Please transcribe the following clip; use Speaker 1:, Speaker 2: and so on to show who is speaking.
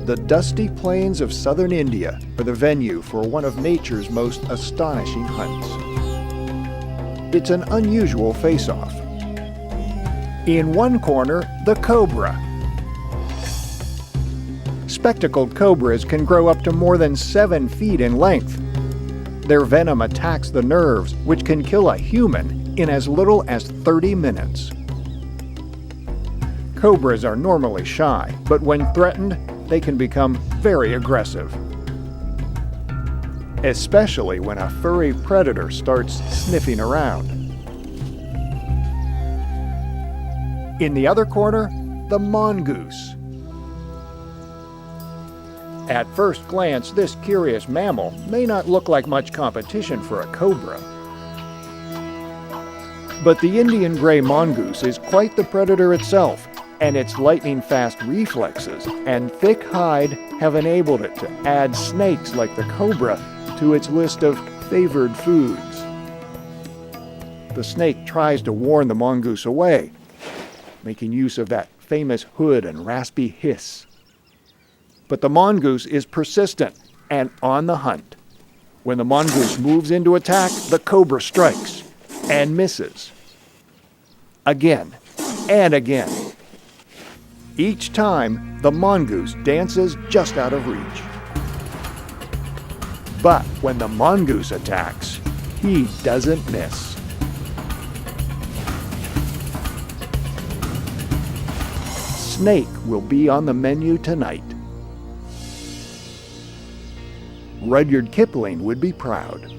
Speaker 1: The dusty plains of southern India are the venue for one of nature's most astonishing hunts. It's an unusual face-off. In one corner, the cobra. Spectacled cobras can grow up to more than 7 feet in length. Their venom attacks the nerves, which can kill a human in as little as 30 minutes. Cobras are normally shy, but when threatened, they can become very aggressive. Especially when a furry predator starts sniffing around. In the other corner, the mongoose. At first glance, this curious mammal may not look like much competition for a cobra. But the Indian gray mongoose is quite the predator itself, and its lightning-fast reflexes and thick hide have enabled it to add snakes like the cobra to its list of favored foods. The snake tries to warn the mongoose away, making use of that famous hood and raspy hiss. But the mongoose is persistent and on the hunt. When the mongoose moves into attack, the cobra strikes and misses. Again and again. Each time, the mongoose dances just out of reach. But when the mongoose attacks, he doesn't miss. Snake will be on the menu tonight. Rudyard Kipling would be proud.